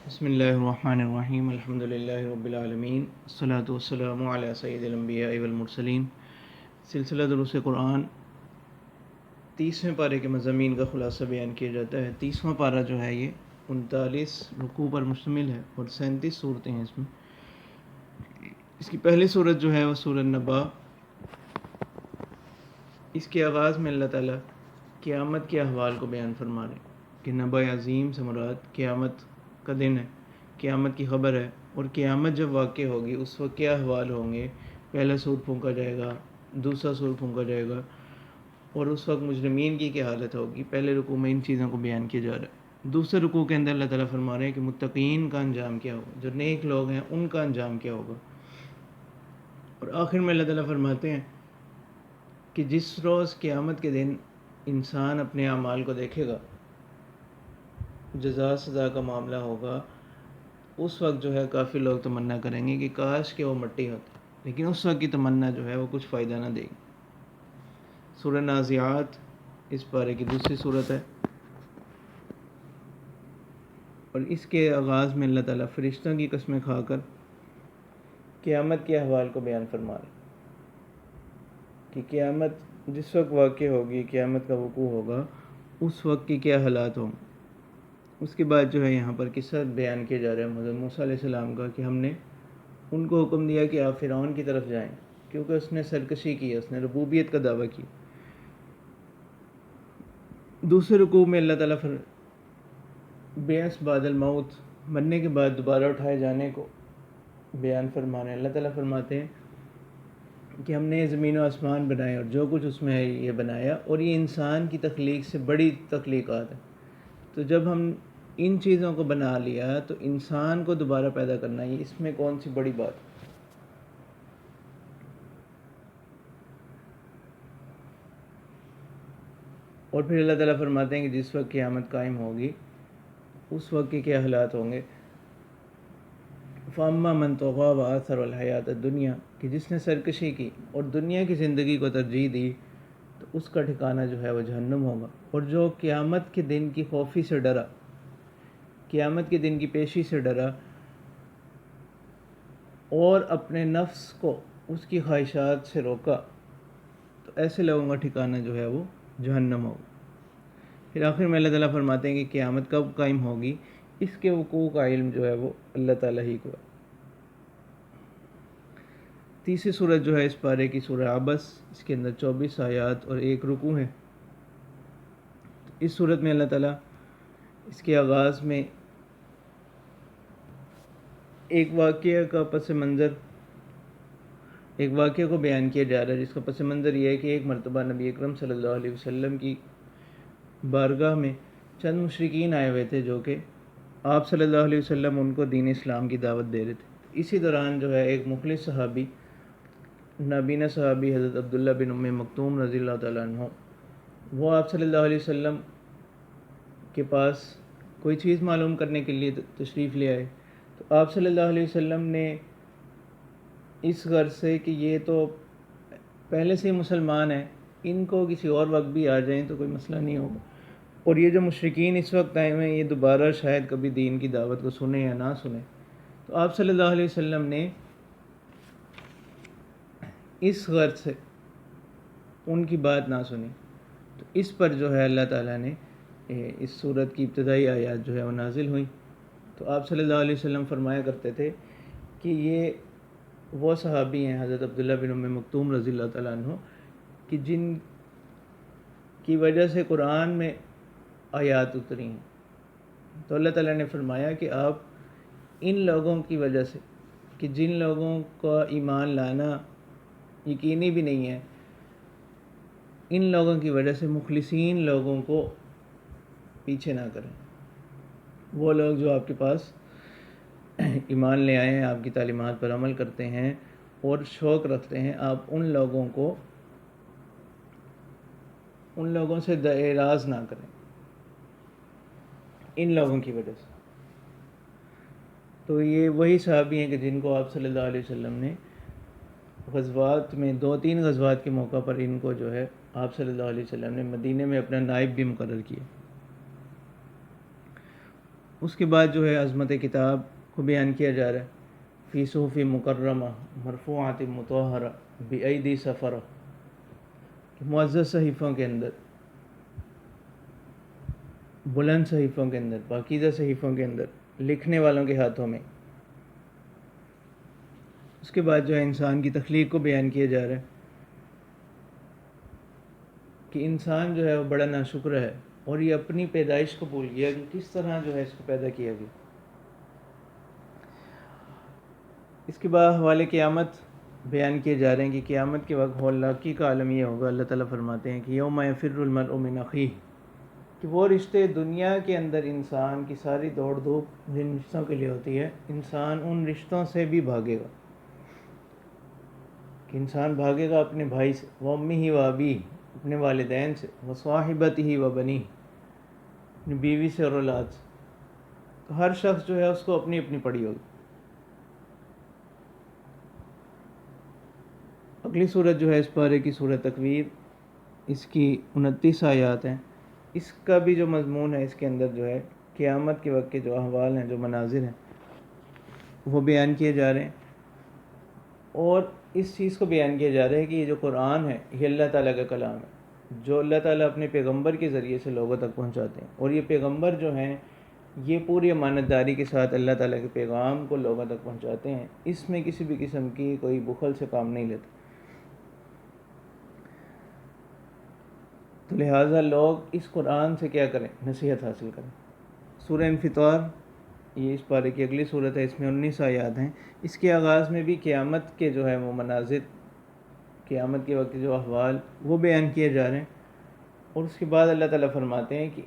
بسم اللہ الرحمن الرحیم الحمد للہ رب العالمین الصلاۃ والسلام علی سید الانبیاء والمرسلین۔ سلسلہ دروس قرآن 30ویں پارے کے مضامین کا خلاصہ بیان کیا جاتا ہے۔ 30واں پارہ جو ہے یہ 39 رکوع پر مشتمل ہے اور 37 صورتیں ہیں اس میں۔ اس کی پہلی صورت جو ہے وہ سورۃ نبا۔ اس کے آغاز میں اللہ تعالیٰ قیامت کے احوال کو بیان فرما رہے ہیں کہ نبا عظیم سے مراد قیامت کا دن ہے، قیامت کی خبر ہے، اور قیامت جب واقع ہوگی اس وقت کیا احوال ہوں گے۔ پہلا سور پھونکا جائے گا، دوسرا سور پھونکا جائے گا، اور اس وقت مجرمین کی کیا حالت ہوگی۔ پہلے رکوع میں ان چیزوں کو بیان کیا جا رہا ہے۔ دوسرے رکوع کے اندر اللہ تعالیٰ فرما رہے ہیں کہ متقین کا انجام کیا ہوگا، جو نیک لوگ ہیں ان کا انجام کیا ہوگا۔ اور آخر میں اللہ تعالیٰ فرماتے ہیں کہ جس روز قیامت کے دن انسان اپنے اعمال کو دیکھے گا، جزا سزا کا معاملہ ہوگا، اس وقت جو ہے کافی لوگ تمنا کریں گے کہ کاش کہ وہ مٹی ہوتی، لیکن اس وقت کی تمنا جو ہے وہ کچھ فائدہ نہ دے گی۔ سورہ نازعات اس پارے کی دوسری صورت ہے، اور اس کے آغاز میں اللہ تعالیٰ فرشتوں کی قسمیں کھا کر قیامت کے احوال کو بیان فرما رہے کہ قیامت جس وقت واقع ہوگی، قیامت کا وقوع ہوگا، اس وقت کی کیا حالات ہوں گے۔ اس کے بعد جو ہے یہاں پر قصہ بیان کیا جا رہا ہے حضرت موسیٰ علیہ السلام کا کہ ہم نے ان کو حکم دیا کہ آپ فرعون کی طرف جائیں، کیونکہ اس نے سرکشی کی، اس نے ربوبیت کا دعویٰ کی۔ دوسرے رکوع میں اللہ تعالیٰ بعث بعد الموت، مرنے کے بعد دوبارہ اٹھائے جانے کو بیان فرما رہے ہیں۔ اللہ تعالیٰ فرماتے ہیں کہ ہم نے زمین و آسمان بنائے اور جو کچھ اس میں ہے یہ بنایا، اور یہ انسان کی تخلیق سے بڑی تخلیقات ہے۔ تو جب ہم ان چیزوں کو بنا لیا تو انسان کو دوبارہ پیدا کرنا، یہ اس میں کون سی بڑی بات ہے۔ اور پھر اللہ تعالیٰ فرماتے ہیں کہ جس وقت قیامت قائم ہوگی اس وقت کے کیا حالات ہوں گے۔ فَأَمَّا مَنْ طَغَىٰ وَآثَرَ الْحَيَاةَ الدُّنْيَا، کہ جس نے سرکشی کی اور دنیا کی زندگی کو ترجیح دی تو اس کا ٹھکانہ جو ہے وہ جہنم ہوگا۔ اور جو قیامت کے دن کی خوفی سے ڈرا، قیامت کے دن کی پیشی سے ڈرا اور اپنے نفس کو اس کی خواہشات سے روکا، تو ایسے لوگوں کا ٹھکانہ جو ہے وہ جہنم ہوگا۔ پھر آخر میں اللہ تعالیٰ فرماتے ہیں کہ قیامت کب قائم ہوگی، اس کے وقوع کا علم جو ہے وہ اللہ تعالیٰ ہی کو ہے۔ تیسری صورت جو ہے اس پارے کی سورہ عبس، اس کے اندر 24 آیات اور 1 رکوع ہے۔ اس صورت میں اللہ تعالیٰ اس کے آغاز میں ایک واقعہ کو بیان کیا جا رہا ہے، جس کا پس منظر یہ ہے کہ ایک مرتبہ نبی اکرم صلی اللہ علیہ وسلم کی بارگاہ میں چند مشرکین آئے ہوئے تھے، جو کہ آپ صلی اللہ علیہ وسلم ان کو دین اسلام کی دعوت دے رہے تھے۔ اسی دوران جو ہے ایک مخلص صحابی، نابینا صحابی حضرت عبداللہ بن ام مکتوم رضی اللہ تعالیٰ عنہ، وہ آپ صلی اللہ علیہ وسلم کے پاس کوئی چیز معلوم کرنے کے لیے تشریف لے آئے۔ تو آپ صلی اللہ علیہ وسلم نے اس غرض سے کہ یہ تو پہلے سے ہی مسلمان ہیں، ان کو کسی اور وقت بھی آ جائیں تو کوئی مسئلہ نہیں ہوگا، اور یہ جو مشرکین اس وقت آئے ہوئے ہیں یہ دوبارہ شاید کبھی دین کی دعوت کو سنیں یا نہ سنیں، تو آپ صلی اللہ علیہ وسلم نے اس غرض سے ان کی بات نہ سنی۔ تو اس پر جو ہے اللہ تعالیٰ نے اس صورت کی ابتدائی آیات جو ہے وہ نازل ہوئیں۔ تو آپ صلی اللہ علیہ وسلم فرمایا کرتے تھے کہ یہ وہ صحابی ہیں حضرت عبداللہ بن ام مکتوم رضی اللہ تعالیٰ عنہ، کہ جن کی وجہ سے قرآن میں آیات اتری ہیں۔ تو اللہ تعالیٰ نے فرمایا کہ آپ ان لوگوں کی وجہ سے، کہ جن لوگوں کا ایمان لانا یقینی بھی نہیں ہے، ان لوگوں کی وجہ سے مخلصین لوگوں کو پیچھے نہ کریں۔ وہ لوگ جو آپ کے پاس ایمان لے آئے ہیں، آپ کی تعلیمات پر عمل کرتے ہیں اور شوق رکھتے ہیں، آپ ان لوگوں سے اعراض نہ کریں، ان لوگوں کی وجہ سے۔ تو یہ وہی صحابی ہیں کہ جن کو آپ صلی اللہ علیہ وسلم نے غزوات میں 2-3 غزوات کے موقع پر ان کو جو ہے آپ صلی اللہ علیہ وسلم نے مدینے میں اپنا نائب بھی مقرر کیا۔ اس کے بعد جو ہے عظمت کتاب کو بیان کیا جا رہا ہے، فی صحف مکرمہ مرفوعات مطہرہ بایدی سفرہ، کہ معزز صحیفوں کے اندر، بلند صحیفوں کے اندر، پاکیزہ صحیفوں کے اندر، لکھنے والوں کے ہاتھوں میں۔ اس کے بعد جو ہے انسان کی تخلیق کو بیان کیا جا رہا ہے کہ انسان جو ہے وہ بڑا ناشکر ہے اور یہ اپنی پیدائش کو بھول گیا کہ کس طرح جو ہے اس کو پیدا کیا گیا۔ اس کے بعد حوالے قیامت بیان کیے جا رہے ہیں کہ قیامت کے وقت ہولناکی کا عالم یہ ہوگا۔ اللہ تعالیٰ فرماتے ہیں کہ یوم یفر المرء من اخیہ، کہ وہ رشتے دنیا کے اندر انسان کی ساری دوڑ دھوپ جن رشتوں کے لیے ہوتی ہے، انسان ان رشتوں سے بھی بھاگے گا، کہ انسان بھاگے گا اپنے بھائی سے، و امہ و ابیہ، اپنے والدین سے، و صاحبتہ و بنیہ، اپنی بیوی سے اور اولاد سے۔ تو ہر شخص جو ہے اس کو اپنی اپنی پڑی ہوگی۔ اگلی صورت جو ہے اس پارے کی سورۃ تکویر، اس کی 29 آیات ہیں۔ اس کا بھی جو مضمون ہے، اس کے اندر جو ہے قیامت کے وقت کے جو احوال ہیں، جو مناظر ہیں، وہ بیان کیے جا رہے ہیں، اور اس چیز کو بیان کیا جا رہا ہے کہ یہ جو قرآن ہے یہ اللہ تعالیٰ کا کلام ہے، جو اللہ تعالیٰ اپنے پیغمبر کے ذریعے سے لوگوں تک پہنچاتے ہیں، اور یہ پیغمبر جو ہیں یہ پوری امانت داری کے ساتھ اللہ تعالیٰ کے پیغام کو لوگوں تک پہنچاتے ہیں، اس میں کسی بھی قسم کی کوئی بخل سے کام نہیں لیتے۔ تو لہٰذا لوگ اس قرآن سے کیا کریں؟ نصیحت حاصل کریں۔ سورہ انفطار یہ اس پارے کی اگلی صورت ہے، اس میں 19 آیات ہیں۔ اس کے آغاز میں بھی قیامت کے جو ہے وہ مناظر، قیامت کے وقت کے جو احوال وہ بیان کیے جا رہے ہیں، اور اس کے بعد اللہ تعالیٰ فرماتے ہیں کہ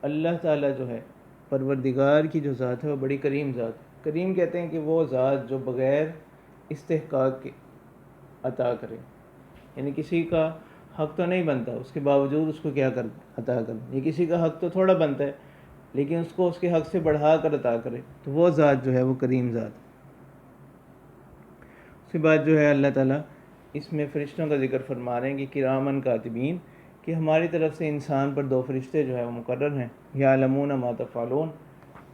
اللہ تعالیٰ جو ہے پروردگار کی جو ذات ہے وہ بڑی کریم ذات ہے۔ کریم کہتے ہیں کہ وہ ذات جو بغیر استحقاق کے عطا کرے، یعنی کسی کا حق تو نہیں بنتا، اس کے باوجود اس کو کیا کر عطا کر، یہ کسی کا حق تو تھوڑا بنتا ہے لیکن اس کو اس کے حق سے بڑھا کر عطا کرے، تو وہ ذات جو ہے وہ کریم ذات ہے۔ اس کے بعد جو ہے اللہ تعالیٰ اس میں فرشتوں کا ذکر فرما رہے ہیں کہ کرامن کاتبین، کہ ہماری طرف سے انسان پر 2 فرشتے جو ہے وہ مقرر ہیں، یعلمون ما تفعلون،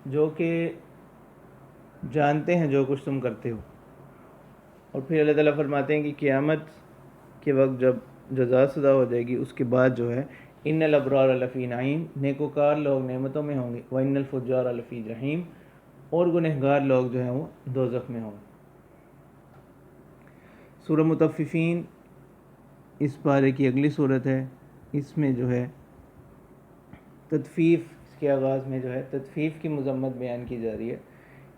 جو کہ جانتے ہیں جو کچھ تم کرتے ہو۔ اور پھر اللہ تعالیٰ فرماتے ہیں کہ قیامت کے وقت جب جزا سزا ہو جائے گی، اس کے بعد جو ہے ان الابرار لفی نعیم، نیکوکار لوگ نعمتوں میں ہوں گے، وان الفجار لفی جحیم، اور گنہگار لوگ جو ہیں وہ دوزخ میں ہوں گے۔ سورہ مطففین اس پارے کی اگلی صورت ہے، اس میں جو ہے تطفیف، اس کے آغاز میں جو ہے تطفیف کی مذمت بیان کی جا رہی ہے،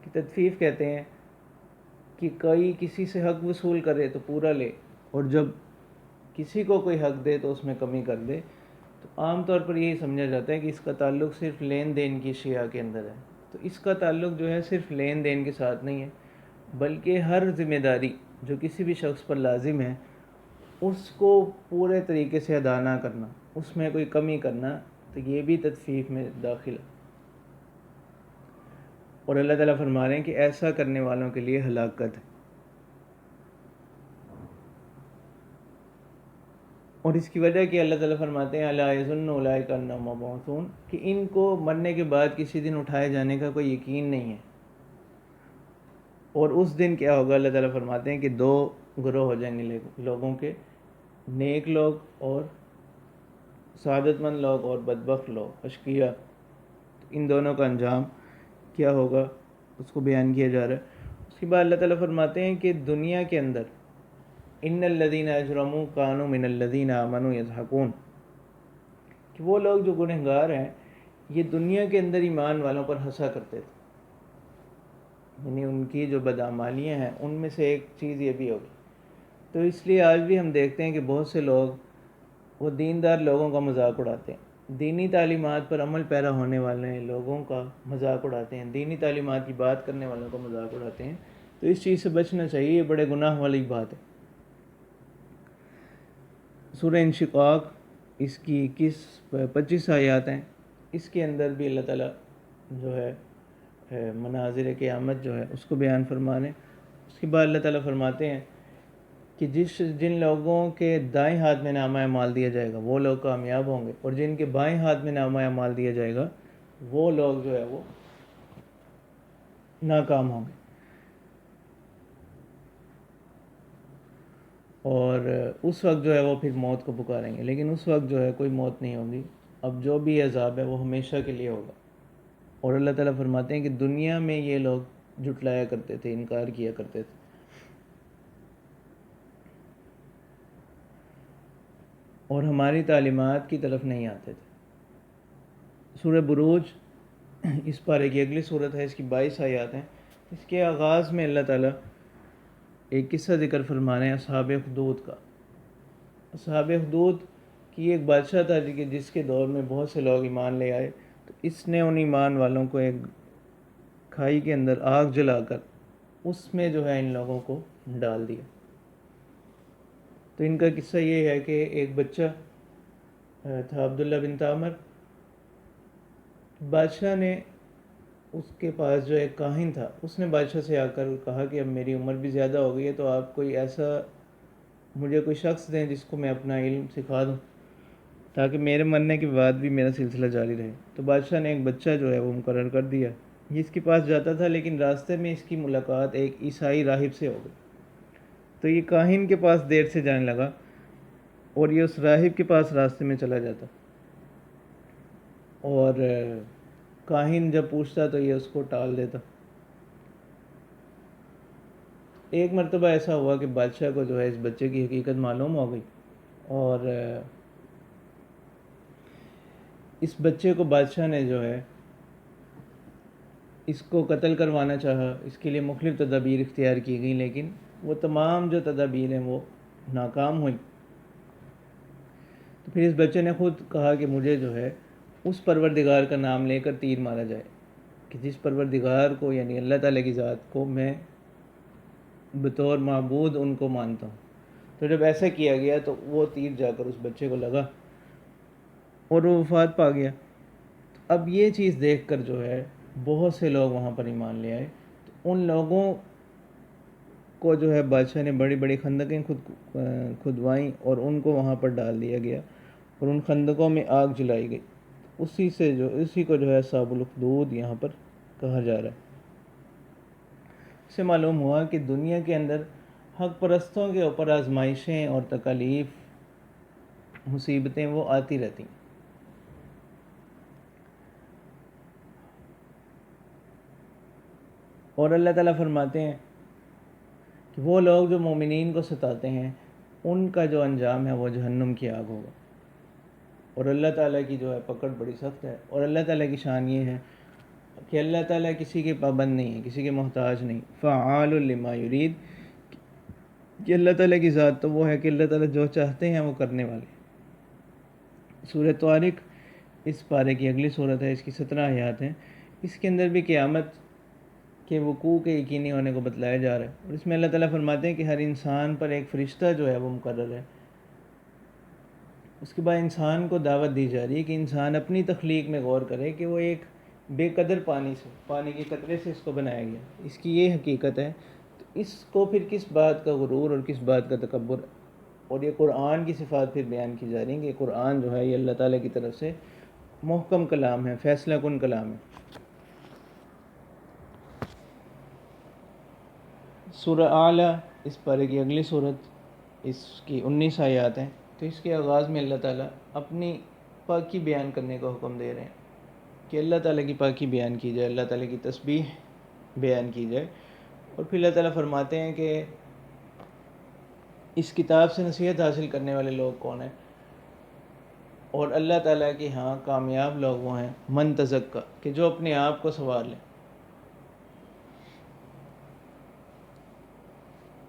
کہ تطفیف کہتے ہیں کہ کوئی کسی سے حق وصول کرے تو پورا لے، اور جب کسی کو کوئی حق دے تو اس میں کمی کر دے۔ تو عام طور پر یہی سمجھا جاتا ہے کہ اس کا تعلق صرف لین دین کی اشیاء کے اندر ہے، تو اس کا تعلق جو ہے صرف لین دین کے ساتھ نہیں ہے، بلکہ ہر ذمہ داری جو کسی بھی شخص پر لازم ہے اس کو پورے طریقے سے ادا نہ کرنا، اس میں کوئی کمی کرنا، تو یہ بھی تطفیف میں داخل ہے۔ اور اللہ تعالیٰ فرما رہے ہیں کہ ایسا کرنے والوں کے لیے ہلاکت ہے۔ اور اس کی وجہ کہ اللہ تعالیٰ فرماتے ہیں الا یظن اولئک انہم مبعوثون، کہ ان کو مرنے کے بعد کسی دن اٹھائے جانے کا کوئی یقین نہیں ہے۔ اور اس دن کیا ہوگا؟ اللہ تعالیٰ فرماتے ہیں کہ 2 گروہ ہو جائیں گے لوگوں کے، نیک لوگ اور سعادت مند لوگ، اور بدبخت لوگ، اشقیاء۔ ان دونوں کا انجام کیا ہوگا اس کو بیان کیا جا رہا ہے۔ اس کے بعد اللہ تعالیٰ فرماتے ہیں کہ دنیا کے اندر ان الذین اجرموا کانوا من الذین آمنوا یضحکون، کہ وہ لوگ جو گنہگار ہیں یہ دنیا کے اندر ایمان والوں پر ہنسا کرتے تھے، یعنی ان کی جو بدعمالیاں ہیں ان میں سے ایک چیز یہ بھی ہوگی۔ تو اس لیے آج بھی ہم دیکھتے ہیں کہ بہت سے لوگ وہ دیندار لوگوں کا مذاق اڑاتے ہیں، دینی تعلیمات پر عمل پیرا ہونے والے لوگوں کا مذاق اڑاتے ہیں، دینی تعلیمات کی بات کرنے والوں کا مذاق اڑاتے ہیں۔ تو اس چیز سے بچنا چاہیے، یہ بڑے گناہ والی بات ہے۔ سورہ انشقاق اس کی 25 آیات ہیں، اس کے اندر بھی اللہ تعالیٰ جو ہے مناظر قیامت جو ہے اس کو بیان فرما رہے ہیں۔ اس کے بعد اللہ تعالیٰ فرماتے ہیں کہ جن لوگوں کے دائیں ہاتھ میں نامہ اعمال دیا جائے گا وہ لوگ کامیاب ہوں گے، اور جن کے بائیں ہاتھ میں نامہ اعمال دیا جائے گا وہ لوگ جو ہے وہ ناکام ہوں گے، اور اس وقت جو ہے وہ پھر موت کو پکاریں گے، لیکن اس وقت جو ہے کوئی موت نہیں ہوگی، اب جو بھی عذاب ہے وہ ہمیشہ کے لیے ہوگا۔ اور اللہ تعالیٰ فرماتے ہیں کہ دنیا میں یہ لوگ جھٹلایا کرتے تھے، انکار کیا کرتے تھے، اور ہماری تعلیمات کی طرف نہیں آتے تھے۔ سورہ بروج اس پارے کی اگلی صورت ہے، اس کی 22 آیات ہیں۔ اس کے آغاز میں اللہ تعالیٰ ایک قصہ ذکر فرما رہے ہیں اصحاب اخدود کا۔ اصحاب اخدود کی ایک بادشاہ تھا کہ جس کے دور میں بہت سے لوگ ایمان لے آئے، تو اس نے ان ایمان والوں کو ایک کھائی کے اندر آگ جلا کر اس میں جو ہے ان لوگوں کو ڈال دیا۔ تو ان کا قصہ یہ ہے کہ ایک بچہ تھا عبداللہ بن عامر، بادشاہ نے اس کے پاس جو ایک کاہن تھا، اس نے بادشاہ سے آ کر کہا کہ اب میری عمر بھی زیادہ ہو گئی ہے، تو آپ کوئی ایسا مجھے کوئی شخص دیں جس کو میں اپنا علم سکھا دوں تاکہ میرے مرنے کے بعد بھی میرا سلسلہ جاری رہے۔ تو بادشاہ نے ایک بچہ جو ہے وہ مقرر کر دیا، یہ اس کے پاس جاتا تھا، لیکن راستے میں اس کی ملاقات ایک عیسائی راہب سے ہو گئی۔ تو یہ کاہن کے پاس دیر سے جانے لگا اور یہ اس راہب کے پاس راستے میں چلا جاتا، اور کاہن جب پوچھتا تو یہ اس کو ٹال دیتا۔ ایک مرتبہ ایسا ہوا کہ بادشاہ کو جو ہے اس بچے کی حقیقت معلوم ہو گئی، اور اس بچے کو بادشاہ نے جو ہے اس کو قتل کروانا چاہا، اس کے لیے مختلف تدابیر اختیار کی گئیں، لیکن وہ تمام جو تدابیر ہیں وہ ناکام ہوئیں۔ تو پھر اس بچے نے خود کہا کہ مجھے جو ہے اس پروردگار کا نام لے کر تیر مارا جائے، کہ جس پروردگار کو یعنی اللہ تعالیٰ کی ذات کو میں بطور معبود ان کو مانتا ہوں۔ تو جب ایسا کیا گیا تو وہ تیر جا کر اس بچے کو لگا اور وہ وفات پا گیا۔ اب یہ چیز دیکھ کر جو ہے بہت سے لوگ وہاں پر ایمان لے آئے، تو ان لوگوں کو جو ہے بادشاہ نے بڑی بڑی خندقیں کھدوائیں اور ان کو وہاں پر ڈال دیا گیا، اور ان خندقوں میں آگ جلائی گئی۔ اسی کو جو ہے اصحاب الاخدود یہاں پر کہا جا رہا ہے۔ اس سے معلوم ہوا کہ دنیا کے اندر حق پرستوں کے اوپر آزمائشیں اور تکالیف، مصیبتیں وہ آتی رہتی ہیں۔ اور اللہ تعالیٰ فرماتے ہیں کہ وہ لوگ جو مومنین کو ستاتے ہیں ان کا جو انجام ہے وہ جہنم کی آگ ہوگا، اور اللہ تعالیٰ کی جو ہے پکڑ بڑی سخت ہے۔ اور اللہ تعالیٰ کی شان یہ ہے کہ اللہ تعالیٰ کسی کے پابند نہیں ہے، کسی کے محتاج نہیں، فعال لما یرید، کہ اللہ تعالیٰ کی ذات تو وہ ہے کہ اللہ تعالیٰ جو چاہتے ہیں وہ کرنے والے۔ سورہ طارق اس پارے کی اگلی صورت ہے، اس کی 17 آیات ہیں۔ اس کے اندر بھی قیامت کے وقوع کے یقینی ہونے کو بتلایا جا رہا ہے، اور اس میں اللہ تعالیٰ فرماتے ہیں کہ ہر انسان پر ایک فرشتہ جو ہے وہ مقرر ہے۔ اس کے بعد انسان کو دعوت دی جا رہی ہے کہ انسان اپنی تخلیق میں غور کرے کہ وہ ایک بے قدر پانی کے قطرے سے اس کو بنایا گیا، اس کی یہ حقیقت ہے، تو اس کو پھر کس بات کا غرور اور کس بات کا تکبر، اور یہ قرآن کی صفات پھر بیان کی جا رہی ہیں کہ قرآن جو ہے یہ اللہ تعالیٰ کی طرف سے محکم کلام ہے، فیصلہ کن کلام ہے۔ سورہ اعلیٰ اس پارے کی اگلی صورت، اس کی 19 آیات ہیں۔ تو اس کے آغاز میں اللہ تعالیٰ اپنی پاکی بیان کرنے کا حکم دے رہے ہیں کہ اللہ تعالیٰ کی پاکی بیان کی جائے، اللہ تعالیٰ کی تسبیح بیان کی جائے، اور پھر اللہ تعالیٰ فرماتے ہیں کہ اس کتاب سے نصیحت حاصل کرنے والے لوگ کون ہیں، اور اللہ تعالیٰ کے ہاں کامیاب لوگ وہ ہیں من تزکا، کہ جو اپنے آپ کو سنوار لیں،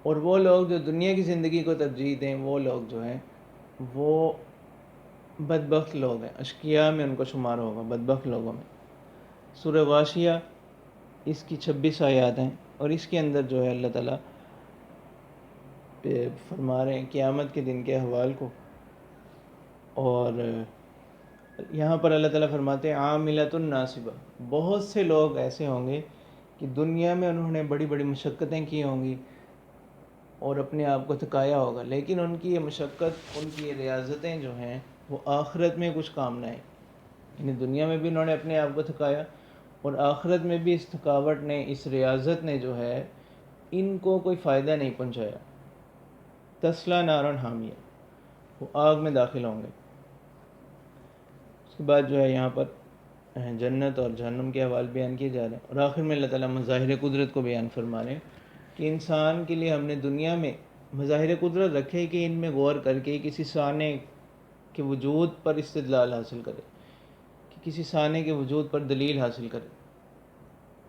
اور وہ لوگ جو دنیا کی زندگی کو ترجیح دیں وہ لوگ جو ہیں وہ بدبخت لوگ ہیں، اشقیاء میں ان کو شمار ہوگا، بدبخت لوگوں میں۔ سورہ غاشیہ اس کی 26 آیات ہیں، اور اس کے اندر جو ہے اللہ تعالیٰ فرما رہے ہیں قیامت کے دن کے احوال کو، اور یہاں پر اللہ تعالیٰ فرماتے ہیں عاملۃ ناصبہ، بہت سے لوگ ایسے ہوں گے کہ دنیا میں انہوں نے بڑی بڑی مشقتیں کی ہوں گی اور اپنے آپ کو تھکایا ہوگا، لیکن ان کی یہ مشقت، ان کی یہ ریاضتیں جو ہیں وہ آخرت میں کچھ کام نہ آئیں۔ یعنی دنیا میں بھی انہوں نے اپنے آپ کو تھکایا، اور آخرت میں بھی اس تھکاوٹ نے، اس ریاضت نے جو ہے ان کو کوئی فائدہ نہیں پہنچایا۔ تسلا نارن حامیہ، وہ آگ میں داخل ہوں گے۔ اس کے بعد جو ہے یہاں پر جنت اور جہنم کے حوال بیان کیے جا رہے ہیں، اور آخر میں اللہ تعالیٰ مظاہر قدرت کو بیان فرما رہے ہیں کہ انسان کے لیے ہم نے دنیا میں مظاہر قدرت رکھے کہ ان میں غور کر کے کسی سانے کے وجود پر استدلال حاصل کرے، کہ کسی سانے کے وجود پر دلیل حاصل کرے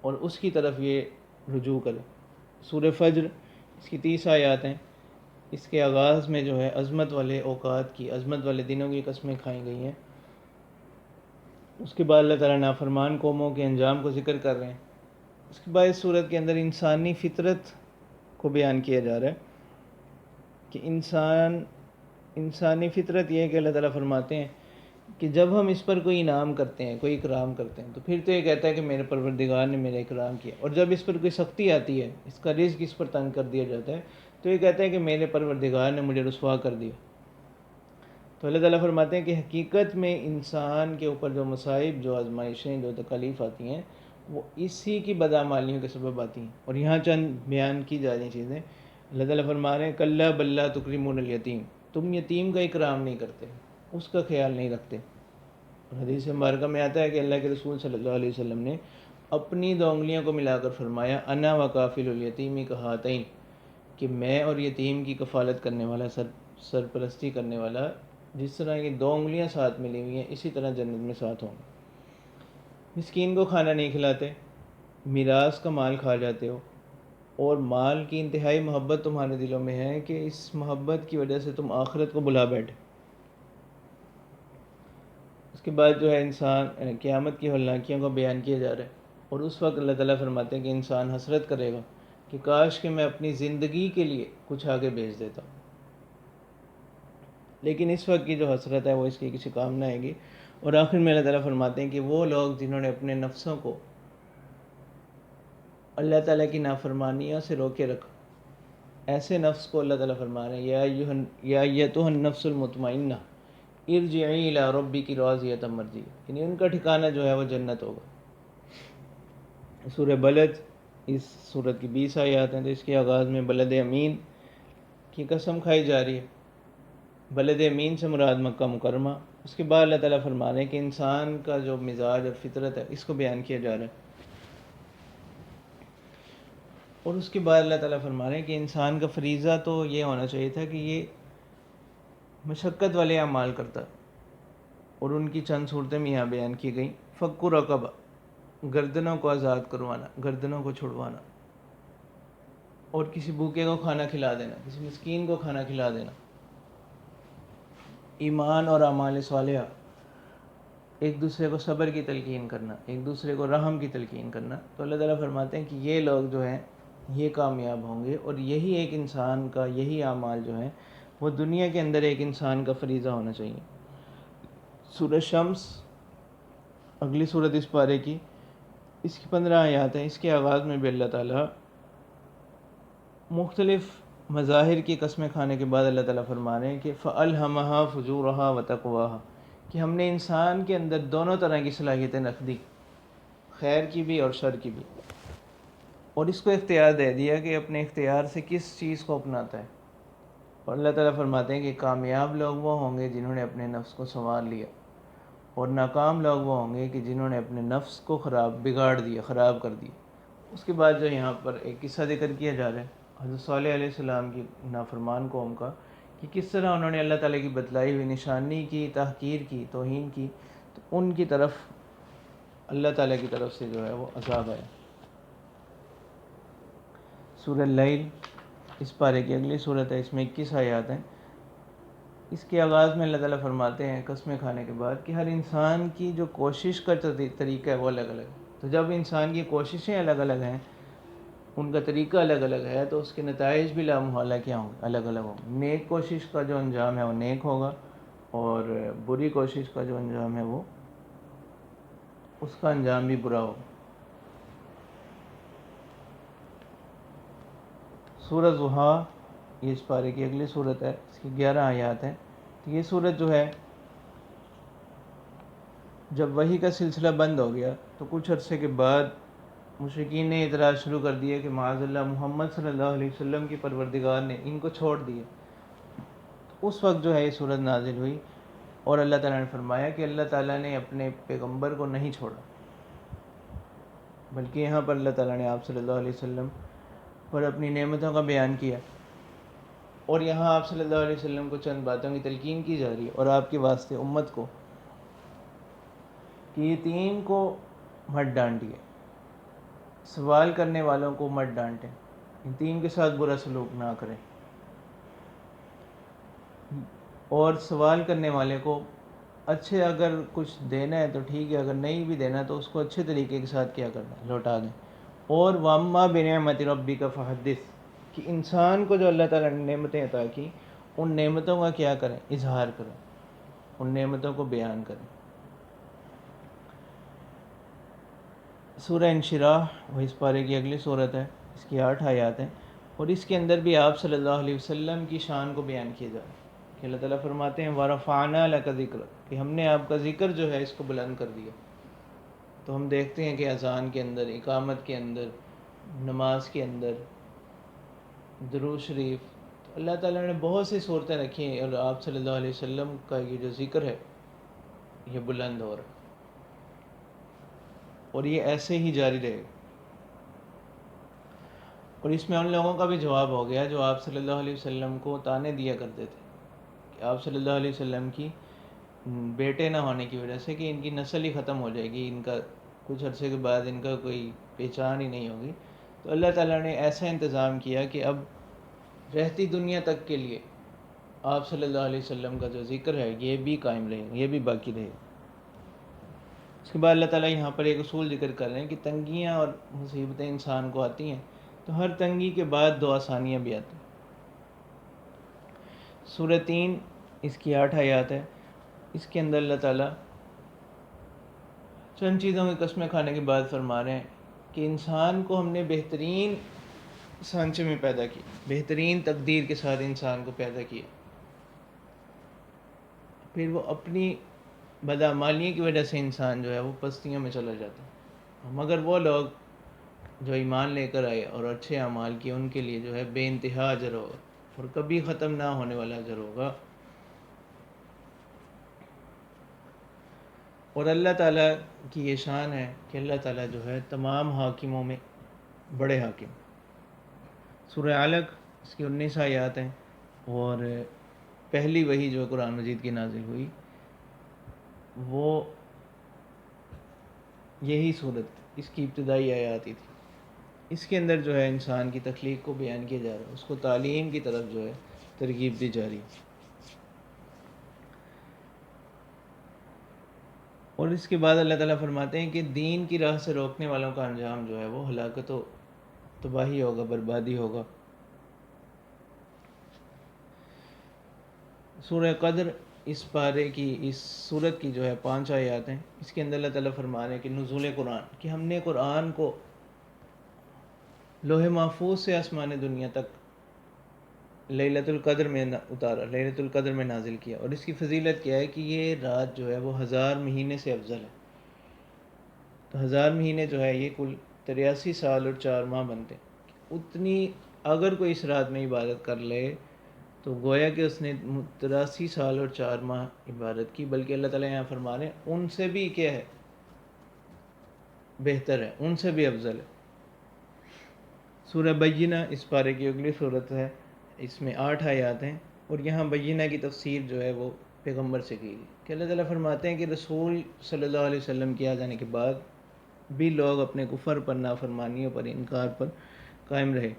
اور اس کی طرف یہ رجوع کرے۔ سورہ فجر، اس کی 30 آیات ہیں۔ اس کے آغاز میں جو ہے عظمت والے اوقات کی، عظمت والے دنوں کی قسمیں کھائی گئی ہیں۔ اس کے بعد اللہ تعالیٰ نافرمان قوموں کے انجام کو ذکر کر رہے ہیں۔ اس کے بعد اس صورت کے اندر انسانی فطرت کو بیان کیا جا رہا ہے کہ انسانی فطرت یہ ہے کہ اللہ تعالیٰ فرماتے ہیں کہ جب ہم اس پر کوئی انعام کرتے ہیں، کوئی اکرام کرتے ہیں، تو پھر تو یہ کہتا ہے کہ میرے پروردگار نے میرا اکرام کیا، اور جب اس پر کوئی سختی آتی ہے، اس کا رزق اس پر تنگ کر دیا جاتا ہے، تو یہ کہتا ہے کہ میرے پروردگار نے مجھے رسوا کر دیا۔ تو اللہ تعالیٰ فرماتے ہیں کہ حقیقت میں انسان کے اوپر جو مصائب، جو آزمائشیں، جو تکالیف آتی ہیں، وہ اسی کی بدعمالیوں کے سبب آتی ہیں۔ اور یہاں چند بیان کی جا رہی چیزیں، اللہ تعالیٰ فرما رہے ہیں کلا بل لا تکرمون الیتیم، تم یتیم کا اکرام نہیں کرتے، اس کا خیال نہیں رکھتے۔ اور حدیث مبارکہ میں آتا ہے کہ اللہ کے رسول صلی اللہ علیہ وسلم نے اپنی 2 انگلیاں کو ملا کر فرمایا انا وکافل الیتیم کہاتین، کہ میں اور یتیم کی کفالت کرنے والا، سرپرستی کرنے والا، جس طرح یہ 2 انگلیاں ساتھ ملی ہوئی ہیں، اسی طرح جنت میں ساتھ ہوں گے۔ مسکین کو کھانا نہیں کھلاتے، میراث کا مال کھا جاتے ہو، اور مال کی انتہائی محبت تمہارے دلوں میں ہے کہ اس محبت کی وجہ سے تم آخرت کو بلا بیٹھے۔ اس کے بعد جو ہے انسان قیامت کی ہولناکیوں کو بیان کیا جا رہا ہے، اور اس وقت اللہ تعالیٰ فرماتے ہیں کہ انسان حسرت کرے گا کہ کاش کہ میں اپنی زندگی کے لیے کچھ آگے بھیج دیتا ہوں، لیکن اس وقت کی جو حسرت ہے وہ اس کی کسی کام نہ آئے گی۔ اور آخر میں اللہ تعالیٰ فرماتے ہیں کہ وہ لوگ جنہوں نے اپنے نفسوں کو اللہ تعالیٰ کی نافرمانیوں سے روکے رکھا، ایسے نفس کو اللہ تعالیٰ فرما رہے ہیں یا ایتھا النفس المطمئنہ ارجعی الی ربک راضیۃ مرضیہ، یعنی ان کا ٹھکانہ جو ہے وہ جنت ہوگا۔ سورہ بلد، اس سورت کی 20 آیات ہیں، تو اس کے آغاز میں بلد امین کی قسم کھائی جا رہی ہے۔ بلد امین سے مراد مکہ مکرمہ۔ اس کے بعد اللہ تعالیٰ فرما رہے ہیں کہ انسان کا جو مزاج اور فطرت ہے اس کو بیان کیا جا رہا ہے، اور اس کے بعد اللہ تعالیٰ فرما رہے ہیں کہ انسان کا فریضہ تو یہ ہونا چاہیے تھا کہ یہ مشقت والے اعمال کرتا ہے، اور ان کی چند صورتیں بھی یہاں بیان کی گئیں۔ فک رقبہ، گردنوں کو آزاد کروانا، گردنوں کو چھڑوانا، اور کسی بھوکے کو کھانا کھلا دینا، کسی مسکین کو کھانا کھلا دینا۔ ایمان اور اعمال صالحہ، ایک دوسرے کو صبر کی تلقین کرنا، ایک دوسرے کو رحم کی تلقین کرنا۔ تو اللہ تعالیٰ فرماتے ہیں کہ یہ لوگ جو ہیں یہ کامیاب ہوں گے، اور یہی ایک انسان کا، یہی اعمال جو ہیں وہ دنیا کے اندر ایک انسان کا فریضہ ہونا چاہیے۔ سورہ شمس، اگلی سورت اس پارے کی، اس کی 15 آیات ہیں۔ اس کے آغاز میں بھی اللہ تعالیٰ مختلف مظاہر کی قسمیں کھانے کے بعد اللہ تعالیٰ فرما رہے ہیں کہ فَأَلْهَمَهَا فُجُورَهَا وَتَقْوَاهَا، کہ ہم نے انسان کے اندر دونوں طرح کی صلاحیتیں رکھ دی، خیر کی بھی اور شر کی بھی، اور اس کو اختیار دے دیا کہ اپنے اختیار سے کس چیز کو اپناتا ہے۔ اور اللہ تعالیٰ فرماتے ہیں کہ کامیاب لوگ وہ ہوں گے جنہوں نے اپنے نفس کو سنوار لیا، اور ناکام لوگ وہ ہوں گے کہ جنہوں نے اپنے نفس کو بگاڑ دیا، خراب کر دیا۔ اس کے بعد جو یہاں پر ایک قصہ ذکر کیا جا رہا ہے حضرت صالح علیہ السلام کی نافرمان قوم کا، کہ کس طرح انہوں نے اللہ تعالیٰ کی بتلائی ہوئی نشانی کی تحقیر کی، توہین کی، تو ان کی طرف اللہ تعالیٰ کی طرف سے جو ہے وہ عذاب آیا۔ سورہ اللیل، اس پارے کی اگلی صورت ہے، اس میں 21 آیات ہیں۔ اس کے آغاز میں اللہ تعالیٰ فرماتے ہیں قسمیں کھانے کے بعد کہ ہر انسان کی جو کوشش کا طریقہ ہے وہ الگ الگ ہے۔ تو جب انسان کی کوششیں الگ الگ ہیں، ان کا طریقہ الگ الگ ہے، تو اس کے نتائج بھی لامحالہ کیا ہوں گے، الگ الگ ہوں گے۔ نیک کوشش کا جو انجام ہے وہ نیک ہوگا، اور بری کوشش کا جو انجام ہے وہ اس کا انجام بھی برا ہوگا۔ سورہ ضحیٰ، یہ اس پارے کی اگلی صورت ہے، اس کی 11 آیات ہیں۔ تو یہ صورت جو ہے جب وحی کا سلسلہ بند ہو گیا تو کچھ عرصے کے بعد مشرکین نے اعتراض شروع کر دیا کہ معاذ اللہ محمد صلی اللہ علیہ وسلم کی پروردگار نے ان کو چھوڑ دیا. اس وقت جو ہے یہ صورت نازل ہوئی اور اللہ تعالیٰ نے فرمایا کہ اللہ تعالیٰ نے اپنے پیغمبر کو نہیں چھوڑا، بلکہ یہاں پر اللہ تعالیٰ نے آپ صلی اللہ علیہ وسلم پر اپنی نعمتوں کا بیان کیا، اور یہاں آپ صلی اللہ علیہ وسلم کو چند باتوں کی تلقین کی جا رہی ہے، اور آپ کے واسطے امت کو کہ یتیم کو مت ڈانٹیے، سوال کرنے والوں کو مت ڈانٹیں، یتیم کے ساتھ برا سلوک نہ کریں، اور سوال کرنے والے کو اچھے اگر کچھ دینا ہے تو ٹھیک ہے، اگر نہیں بھی دینا تو اس کو اچھے طریقے کے ساتھ کیا کرنا ہے، لوٹا دیں. اور وَأَمَّا بِنِعْمَةِ رَبِّكَ فَحَدِّثْ، کہ انسان کو جو اللہ تعالیٰ نے نعمتیں عطا کی ان نعمتوں کا کیا کریں، اظہار کریں، ان نعمتوں کو بیان کریں. سورہ انشراح وہ اس پارے کی اگلی صورت ہے، اس کی 8 آیات ہیں، اور اس کے اندر بھی آپ صلی اللہ علیہ وسلم کی شان کو بیان کیا جا رہا ہے کہ اللہ تعالیٰ فرماتے ہیں وَرَفَعْنَا لَكَ ذِكْرَكَ، کہ ہم نے آپ کا ذکر جو ہے اس کو بلند کر دیا. تو ہم دیکھتے ہیں کہ اذان کے اندر، اقامت کے اندر، نماز کے اندر، درود شریف، تو اللہ تعالیٰ نے بہت سی صورتیں رکھی ہیں، اور آپ صلی اللہ علیہ وسلم کا یہ جو ذکر ہے یہ بلند ہو رہا ہے، اور یہ ایسے ہی جاری رہے گا. اور اس میں ان لوگوں کا بھی جواب ہو گیا جو آپ صلی اللہ علیہ وسلم کو طعنے دیا کرتے تھے کہ آپ صلی اللہ علیہ وسلم کی بیٹے نہ ہونے کی وجہ سے کہ ان کی نسل ہی ختم ہو جائے گی، ان کا کچھ عرصے کے بعد ان کا کوئی پہچان ہی نہیں ہوگی. تو اللہ تعالیٰ نے ایسا انتظام کیا کہ اب رہتی دنیا تک کے لیے آپ صلی اللہ علیہ وسلم کا جو ذکر ہے یہ بھی قائم رہے گا، یہ بھی باقی رہے گا. اس کے بعد اللہ تعالیٰ یہاں پر ایک اصول ذکر کر رہے ہیں کہ تنگیاں اور مصیبتیں انسان کو آتی ہیں تو ہر تنگی کے بعد 2 آسانیاں بھی آتی ہیں. سورہ 3 اس کی 8 آیات ہے، اس کے اندر اللہ تعالیٰ چند چیزوں کی قسمیں کھانے کے بعد فرما رہے ہیں کہ انسان کو ہم نے بہترین سانچے میں پیدا کیا، بہترین تقدیر کے ساتھ انسان کو پیدا کیا، پھر وہ اپنی بدعمالی کی وجہ سے انسان جو ہے وہ پستیوں میں چلا جاتا ہے، مگر وہ لوگ جو ایمان لے کر آئے اور اچھے اعمال کیے ان کے لیے جو ہے بے انتہا اجر ہوگا اور کبھی ختم نہ ہونے والا اجر ہوگا. اور اللہ تعالیٰ کی یہ شان ہے کہ اللہ تعالیٰ جو ہے تمام حاکموں میں بڑے حاکم. سورہ علق اس کی 19 آیات ہیں، اور پہلی وحی جو قرآن مجید کی نازل ہوئی وہ یہی صورت اس کی ابتدائی آیات ہی تھی. اس کے اندر جو ہے انسان کی تخلیق کو بیان کیا جا رہا ہے، اس کو تعلیم کی طرف جو ہے ترغیب دی جا رہی ہے. اور اس کے بعد اللہ تعالیٰ فرماتے ہیں کہ دین کی راہ سے روکنے والوں کا انجام جو ہے وہ ہلاکت و تباہی ہوگا، بربادی ہوگا. سورہ قدر اس پارے کی، اس سورت کی جو ہے 5 آیات ہیں، اس کے اندر اللہ تعالیٰ فرما رہے ہیں کہ نزول قرآن، کہ ہم نے قرآن کو لوح محفوظ سے آسمان دنیا تک لیلۃ القدر میں اتارا، لیلۃ القدر میں نازل کیا. اور اس کی فضیلت کیا ہے کہ یہ رات جو ہے وہ 1000 مہینے سے افضل ہے. تو 1000 مہینے جو ہے یہ کل 83 سال اور 4 ماہ بنتے ہیں. اتنی اگر کوئی اس رات میں عبادت کر لے تو گویا کہ اس نے 83 سال اور 4 ماہ عبادت کی، بلکہ اللہ تعالیٰ یہاں فرما رہے ہیں ان سے بھی کیا ہے، بہتر ہے، ان سے بھی افضل ہے. سورہ بینہ اس پارے کی اگلی صورت ہے، اس میں 8 آیات ہیں، اور یہاں بینہ کی تفسیر جو ہے وہ پیغمبر سے کی گئی کہ اللہ تعالیٰ فرماتے ہیں کہ رسول صلی اللہ علیہ وسلم کے آ جانے کے بعد بھی لوگ اپنے کفر پر، نافرمانیوں پر، انکار پر قائم رہے.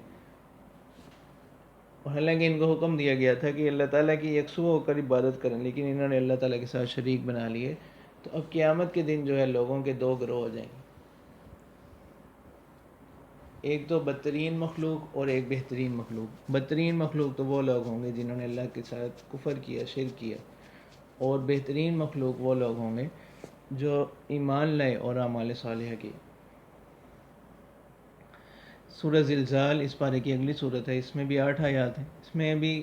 اور حالانکہ ان کو حکم دیا گیا تھا کہ اللہ تعالیٰ کی یکسو ہو کر عبادت کریں، لیکن انہوں نے اللہ تعالیٰ کے ساتھ شریک بنا لیے. تو اب قیامت کے دن جو ہے لوگوں کے 2 گروہ ہو جائیں گے، ایک تو بدترین مخلوق اور ایک بہترین مخلوق. بدترین مخلوق تو وہ لوگ ہوں گے جنہوں نے اللہ کے ساتھ کفر کیا، شرک کیا، اور بہترین مخلوق وہ لوگ ہوں گے جو ایمان لائے اور اعمال صالحہ کیے. سورہ زلزال اس پارے کی اگلی صورت ہے، اس میں بھی 8 آیات ہیں، اس میں بھی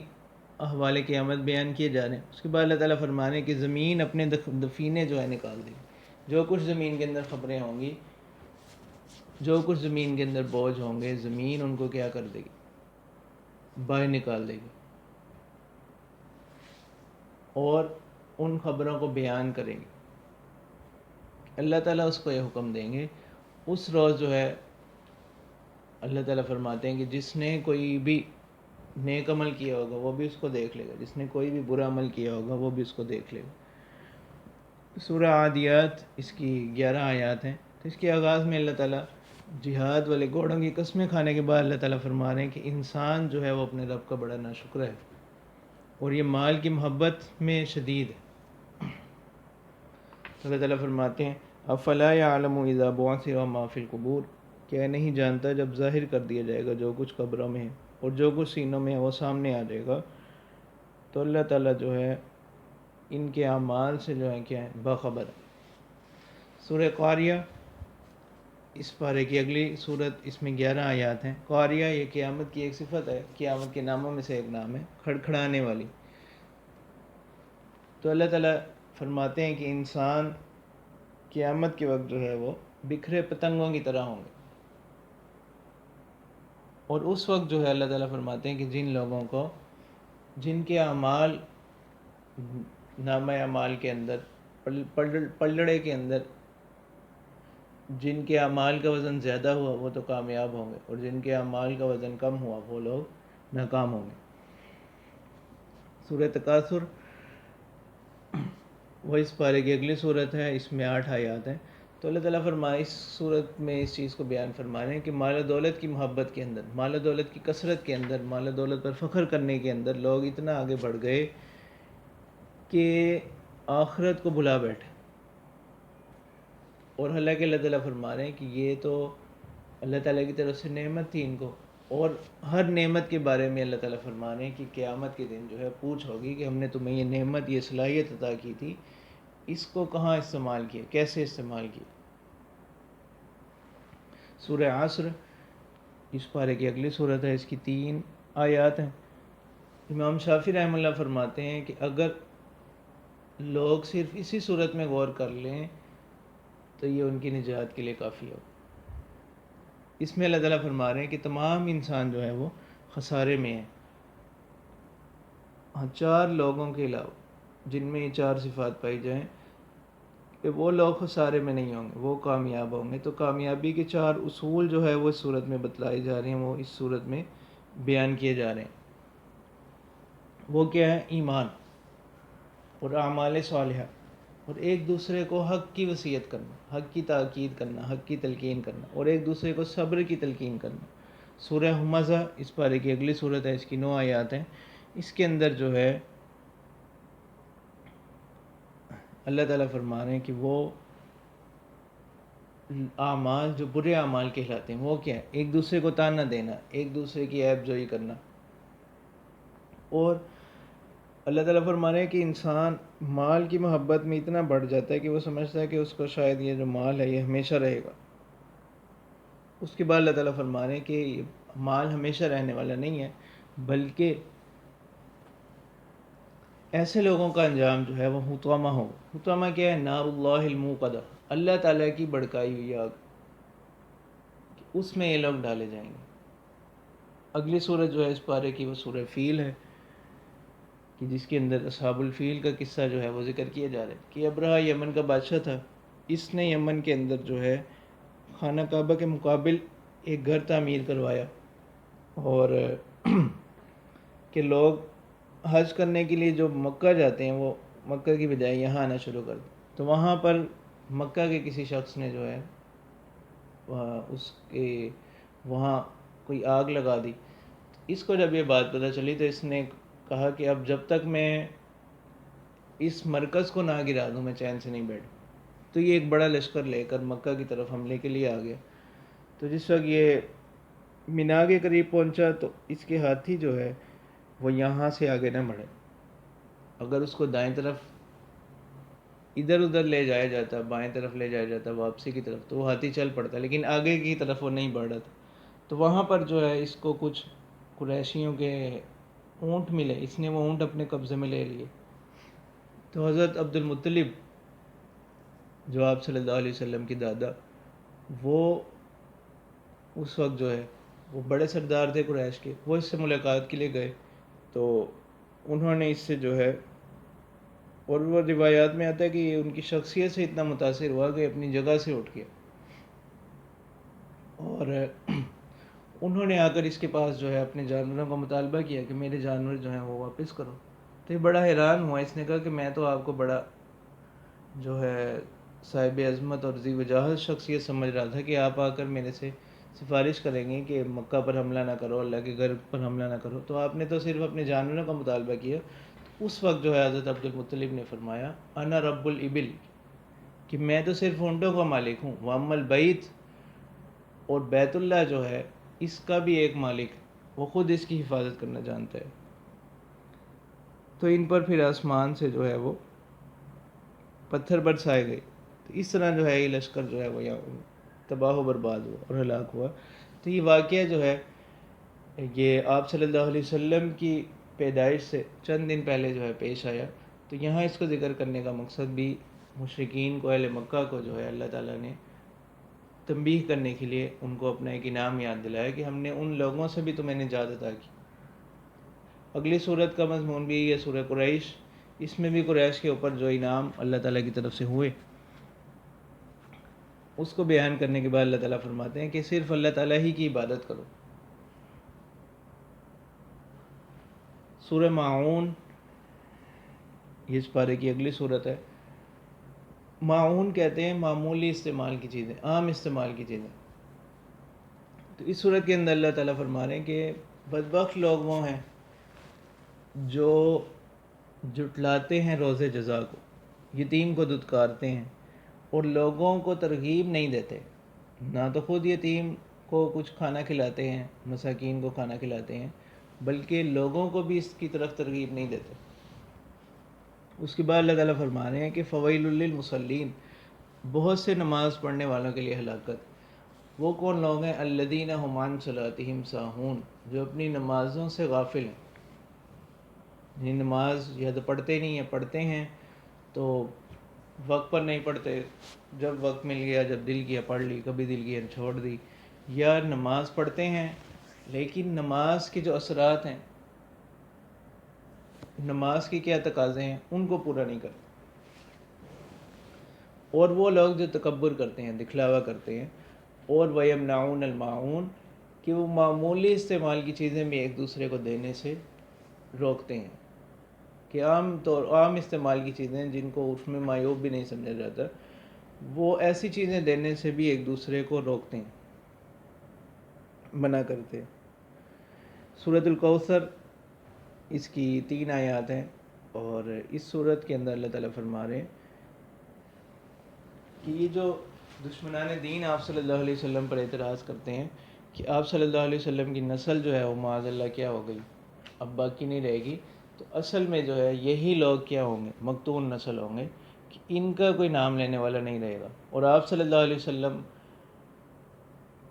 احوال قیامت بیان کیے جا رہے ہیں. اس کے بعد اللہ تعالیٰ فرمانے کہ زمین اپنے دفینے جو ہے نکال دے گی. جو کچھ زمین کے اندر خبریں ہوں گی، جو کچھ زمین کے اندر بوجھ ہوں گے، زمین ان کو کیا کر دے گی؟ باہر نکال دے گی، اور ان خبروں کو بیان کریں گے۔ اللہ تعالیٰ اس کو یہ حکم دیں گے اس روز جو ہے، اللہ تعالیٰ فرماتے ہیں کہ جس نے کوئی بھی نیک عمل کیا ہوگا وہ بھی اس کو دیکھ لے گا، جس نے کوئی بھی برا عمل کیا ہوگا وہ بھی اس کو دیکھ لے گا۔ سورہ عادیات اس کی 11 آیات ہیں۔ تو اس کے آغاز میں اللہ تعالیٰ جہاد والے گھوڑوں کی قسمیں کھانے کے بعد اللہ تعالیٰ فرما رہے ہیں کہ انسان جو ہے وہ اپنے رب کا بڑا ناشکر ہے، اور یہ مال کی محبت میں شدید ہے۔ تو اللہ تعالیٰ فرماتے ہیں افلا یعلم اذا بعثر ما فی القبور، کیا نہیں جانتا جب ظاہر کر دیا جائے گا جو کچھ قبروں میں ہے اور جو کچھ سینوں میں ہے وہ سامنے آ جائے گا، تو اللہ تعالیٰ جو ہے ان کے اعمال سے جو ہے کیا ہے، باخبر ہے۔ سورہ قاریہ اس پارے کی اگلی صورت، اس میں 11 آیات ہیں۔ قاریہ یہ قیامت کی ایک صفت ہے، قیامت کے ناموں میں سے ایک نام ہے، کھڑکھڑانے والی۔ تو اللہ تعالیٰ فرماتے ہیں کہ انسان قیامت کے وقت جو ہے وہ بکھرے پتنگوں کی طرح ہوں گے، اور اس وقت جو ہے اللہ تعالیٰ فرماتے ہیں کہ جن لوگوں کو، جن کے اعمال نامہ اعمال کے اندر، پلڑے کے اندر جن کے اعمال کا وزن زیادہ ہوا وہ تو کامیاب ہوں گے، اور جن کے اعمال کا وزن کم ہوا وہ لوگ ناکام ہوں گے۔ سورہ تکاثر وہ اس پارے کی اگلی صورت ہے، اس میں 8 آیات ہیں۔ تو اللہ تعالیٰ فرمائے اس صورت میں اس چیز کو بیان فرما رہے ہیں کہ مال و دولت کی محبت کے اندر، مال و دولت کی کثرت کے اندر، مال و دولت پر فخر کرنے کے اندر لوگ اتنا آگے بڑھ گئے کہ آخرت کو بھلا بیٹھے، اور حالانکہ اللہ تعالیٰ فرما رہے ہیں کہ یہ تو اللہ تعالیٰ کی طرف سے نعمت تھی ان کو، اور ہر نعمت کے بارے میں اللہ تعالیٰ فرما رہے ہیں کہ قیامت کے دن جو ہے پوچھ ہوگی کہ ہم نے تمہیں یہ نعمت، یہ صلاحیت عطا کی تھی، اس کو کہاں استعمال کیا، کیسے استعمال کیا۔ سورہ عصر اس پارے کی اگلی صورت ہے، اس کی 3 آیات ہیں۔ امام شافعی رحمہ اللہ فرماتے ہیں کہ اگر لوگ صرف اسی صورت میں غور کر لیں تو یہ ان کی نجات کے لیے کافی ہو۔ اس میں اللہ تعالیٰ فرما رہے ہیں کہ تمام انسان جو ہے وہ خسارے میں ہیں، ہاں 4 لوگوں کے علاوہ جن میں یہ 4 صفات پائی جائیں کہ وہ لوگ خسارے میں نہیں ہوں گے، وہ کامیاب ہوں گے۔ تو کامیابی کے 4 اصول جو ہے وہ اس صورت میں بتلائے جا رہے ہیں، وہ اس صورت میں بیان کیے جا رہے ہیں۔ وہ کیا ہے؟ ایمان اور اعمال صالحہ، اور ایک دوسرے کو حق کی وصیت کرنا، حق کی تاکید کرنا، حق کی تلقین کرنا، اور ایک دوسرے کو صبر کی تلقین کرنا۔ سورہ ہمزہ اس پارے کی اگلی صورت ہے، اس کی 9 آیات ہیں۔ اس کے اندر جو ہے اللہ تعالیٰ فرما رہے ہیں کہ وہ اعمال جو برے اعمال کہلاتے ہیں وہ کیا ہے؟ ایک دوسرے کو تانا دینا، ایک دوسرے کی عیب جوئی کرنا۔ اور اللہ تعالیٰ فرما رہے ہیں کہ انسان مال کی محبت میں اتنا بڑھ جاتا ہے کہ وہ سمجھتا ہے کہ اس کو شاید یہ جو مال ہے یہ ہمیشہ رہے گا۔ اس کے بعد اللہ تعالیٰ فرما رہے ہیں کہ یہ مال ہمیشہ رہنے والا نہیں ہے، بلکہ ایسے لوگوں کا انجام جو ہے وہ حطامہ ہوگا۔ حطامہ کیا ہے؟ نار اللہ الموقدہ، اللہ تعالیٰ کی بھڑکائی ہوئی آگ، اس میں یہ لوگ ڈالے جائیں گے۔ اگلی سورت جو ہے اس پارے کی وہ سورہ فیل ہے، کہ جس کے اندر اصحاب الفیل کا قصہ جو ہے وہ ذکر کیا جا رہا ہے کہ ابرہہ یمن کا بادشاہ تھا، اس نے یمن کے اندر جو ہے خانہ کعبہ کے مقابل ایک گھر تعمیر کروایا، اور کہ لوگ حج کرنے کے لیے جو مکہ جاتے ہیں وہ مکہ کی بجائے یہاں آنا شروع کر دیں۔ تو وہاں پر مکہ کے کسی شخص نے جو ہے اس کے وہاں کوئی آگ لگا دی۔ اس کو جب یہ بات پتہ چلی تو اس نے کہا کہ اب جب تک میں اس مرکز کو نہ گرا دوں میں چین سے نہیں بیٹھوں۔ تو یہ ایک بڑا لشکر لے کر مکہ کی طرف حملے کے لیے آ گیا۔ تو جس وقت یہ مینا کے قریب پہنچا تو اس کے ہاتھی جو ہے وہ یہاں سے آگے نہ بڑھے، اگر اس کو دائیں طرف ادھر ادھر لے جایا جاتا، بائیں طرف لے جایا جاتا واپسی کی طرف، تو وہ ہاتھی چل پڑتا، لیکن آگے کی طرف وہ نہیں بڑھ رہا تھا۔ تو وہاں پر جو ہے اس کو کچھ قریشیوں کے اونٹ ملے، اس نے وہ اونٹ اپنے قبضے میں لے لیے۔ تو حضرت عبد المطلب جو آپ صلی اللہ علیہ وسلم کی دادا، وہ اس وقت جو ہے وہ بڑے سردار تھے قریش کے، وہ اس سے ملاقات کے لیے گئے، تو انہوں نے اس سے جو ہے، اور وہ روایات میں آتا ہے کہ یہ ان کی شخصیت سے اتنا متاثر ہوا کہ اپنی جگہ سے اٹھ گیا، اور انہوں نے آ کر اس کے پاس جو ہے اپنے جانوروں کا مطالبہ کیا کہ میرے جانور جو ہیں وہ واپس کرو. تو یہ بڑا حیران ہوا، اس نے کہا کہ میں تو آپ کو بڑا جو ہے صاحب عظمت اور ذی وجاہت شخصیت سمجھ رہا تھا کہ آپ آ کر میرے سے سفارش کریں گے کہ مکہ پر حملہ نہ کرو، اللہ کے گھر پر حملہ نہ کرو، تو آپ نے تو صرف اپنے جانوروں کا مطالبہ کیا. اس وقت جو ہے حضرت عبد المطلب نے فرمایا انا رب الابل، کہ میں تو صرف اونٹوں کا مالک ہوں، واما البیت، اور بیت اللہ جو ہے اس کا بھی ایک مالک، وہ خود اس کی حفاظت کرنا جانتا ہے. تو ان پر پھر آسمان سے جو ہے وہ پتھر برسائے گئے. تو اس طرح جو ہے یہ لشکر جو ہے وہ یہاں تباہ و برباد ہوا اور ہلاک ہوا. تو یہ واقعہ جو ہے یہ آپ صلی اللہ علیہ وسلم کی پیدائش سے چند دن پہلے جو ہے پیش آیا. تو یہاں اس کو ذکر کرنے کا مقصد بھی مشرکین کو، اہل مکہ کو جو ہے اللہ تعالیٰ نے تنبیہ کرنے کے لیے ان کو اپنا ایک انعام یاد دلایا کہ ہم نے ان لوگوں سے بھی تمہیں نجات عطا کی. اگلی صورت کا مضمون بھی یہ سورہ قریش، اس میں بھی قریش کے اوپر جو انعام اللہ تعالیٰ کی طرف سے ہوئے اس کو بیان کرنے کے بعد اللہ تعالیٰ فرماتے ہیں کہ صرف اللہ تعالیٰ ہی کی عبادت کرو. سورہ ماعون یہ اس پارے کی اگلی صورت ہے. معاون کہتے ہیں معمولی استعمال کی چیزیں، عام استعمال کی چیزیں. تو اس صورت کے اندر اللہ تعالیٰ فرما رہے ہیں کہ بدبخت لوگ وہ ہیں جو جٹلاتے ہیں روز جزا کو، یتیم کو دھتکارتے ہیں اور لوگوں کو ترغیب نہیں دیتے، نہ تو خود یتیم کو کچھ کھانا کھلاتے ہیں، مساکین کو کھانا کھلاتے ہیں، بلکہ لوگوں کو بھی اس کی طرف ترغیب نہیں دیتے. اس کے بعد اللہ تعالیٰ فرما رہے ہیں کہ فویل للمصلین، بہت سے نماز پڑھنے والوں کے لیے ہلاکت. وہ کون لوگ ہیں؟ الذین ھم عن صلاتہم ساہون، جو اپنی نمازوں سے غافل ہیں. یعنی نماز یا تو پڑھتے نہیں ہیں، پڑھتے ہیں تو وقت پر نہیں پڑھتے، جب وقت مل گیا، جب دل کیا پڑھ لی، کبھی دل کیا چھوڑ دی. یا نماز پڑھتے ہیں لیکن نماز کے جو اثرات ہیں، نماز کے کیا تقاضے ہیں، ان کو پورا نہیں کرتے. اور وہ لوگ جو تکبر کرتے ہیں، دکھلاوا کرتے ہیں، اور وَيَمْنَعُونَ الْمَاعُونَ، کہ وہ معمولی استعمال کی چیزیں بھی ایک دوسرے کو دینے سے روکتے ہیں. کہ عام استعمال کی چیزیں جن کو عرف میں معیوب بھی نہیں سمجھا جاتا، وہ ایسی چیزیں دینے سے بھی ایک دوسرے کو روکتے ہیں، منع کرتے ہیں. سورۃ الکوثر اس کی 3 آیات ہیں، اور اس سورت کے اندر اللہ تعالیٰ فرما رہے ہیں کہ یہ جو دشمنان دین آپ صلی اللہ علیہ وسلم پر اعتراض کرتے ہیں کہ آپ صلی اللہ علیہ وسلم کی نسل جو ہے وہ معاذ اللہ کیا ہو گئی، اب باقی نہیں رہے گی، تو اصل میں جو ہے یہی لوگ کیا ہوں گے، مقتول نسل ہوں گے، کہ ان کا کوئی نام لینے والا نہیں رہے گا. اور آپ صلی اللہ علیہ وسلم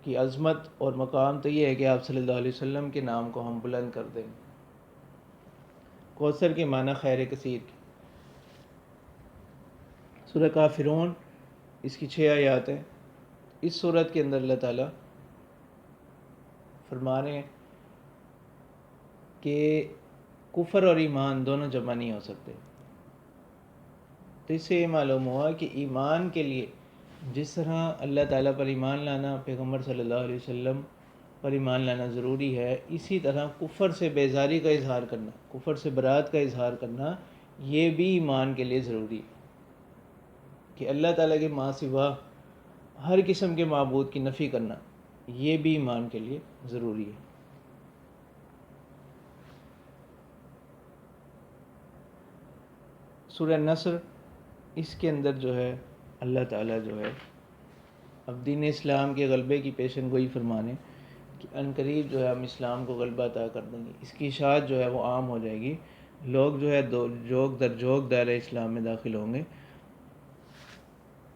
کی عظمت اور مقام تو یہ ہے کہ آپ صلی اللہ علیہ وسلم کے نام کو ہم بلند کر دیں. کوثر کے معنی خیر کثیر کی. سورہ کافرون اس کی 6 آیات ہیں. اس صورت کے اندر اللہ تعالیٰ فرما رہے ہیں کہ کفر اور ایمان دونوں جمع نہیں ہو سکتے. تو اس سے یہ معلوم ہوا کہ ایمان کے لیے جس طرح اللہ تعالیٰ پر ایمان لانا، پیغمبر صلی اللہ علیہ وسلم پر ایمان لانا ضروری ہے، اسی طرح کفر سے بیزاری کا اظہار کرنا، کفر سے برات کا اظہار کرنا، یہ بھی ایمان کے لیے ضروری ہے. کہ اللہ تعالیٰ کے ماں سوا ہر قسم کے معبود کی نفی کرنا، یہ بھی ایمان کے لیے ضروری ہے. سورہ نصر اس کے اندر جو ہے اللہ تعالیٰ جو ہے اب دین اسلام کے غلبے کی پیشن گوئی فرمانے کہ عنقریب جو ہے ہم اسلام کو غلبہ عطا کر دیں گے، اس کی اشاعت جو ہے وہ عام ہو جائے گی، لوگ جو ہے جوگ در جوگ دائرہ اسلام میں داخل ہوں گے.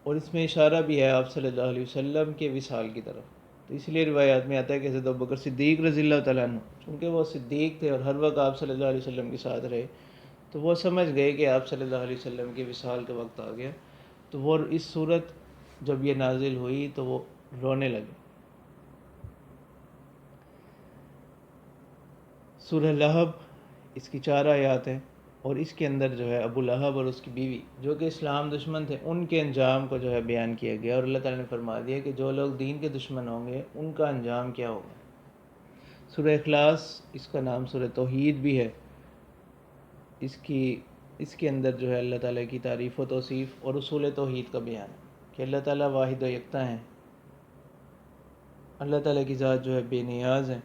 اور اس میں اشارہ بھی ہے آپ صلی اللہ علیہ وسلم کے وصال کی طرف. تو اس لیے روایات میں آتا ہے کہ حضرت ابوبکر صدیق رضی اللہ تعالیٰ عنہ، چونکہ وہ صدیق تھے اور ہر وقت آپ صلی اللہ علیہ وسلم کے ساتھ رہے، تو وہ سمجھ گئے کہ آپ صلی اللہ علیہ وسلم کے وصال کا وقت آ گیا. تو وہ اس صورت جب یہ نازل ہوئی تو وہ رونے لگے۔ سورہ لہب اس کی 4 آیات ہیں، اور اس کے اندر جو ہے ابو لہب اور اس کی بیوی جو کہ اسلام دشمن تھے ان کے انجام کو جو ہے بیان کیا گیا، اور اللہ تعالیٰ نے فرما دیا کہ جو لوگ دین کے دشمن ہوں گے ان کا انجام کیا ہوگا۔ سورہ اخلاص، اس کا نام سورہ توحید بھی ہے، اس کے اندر جو ہے اللہ تعالیٰ کی تعریف و توصیف اور اصول توحید کا بیان ہے کہ اللہ تعالیٰ واحد و یکتا ہیں، اللہ تعالیٰ کی ذات جو ہے بے نیاز ہے،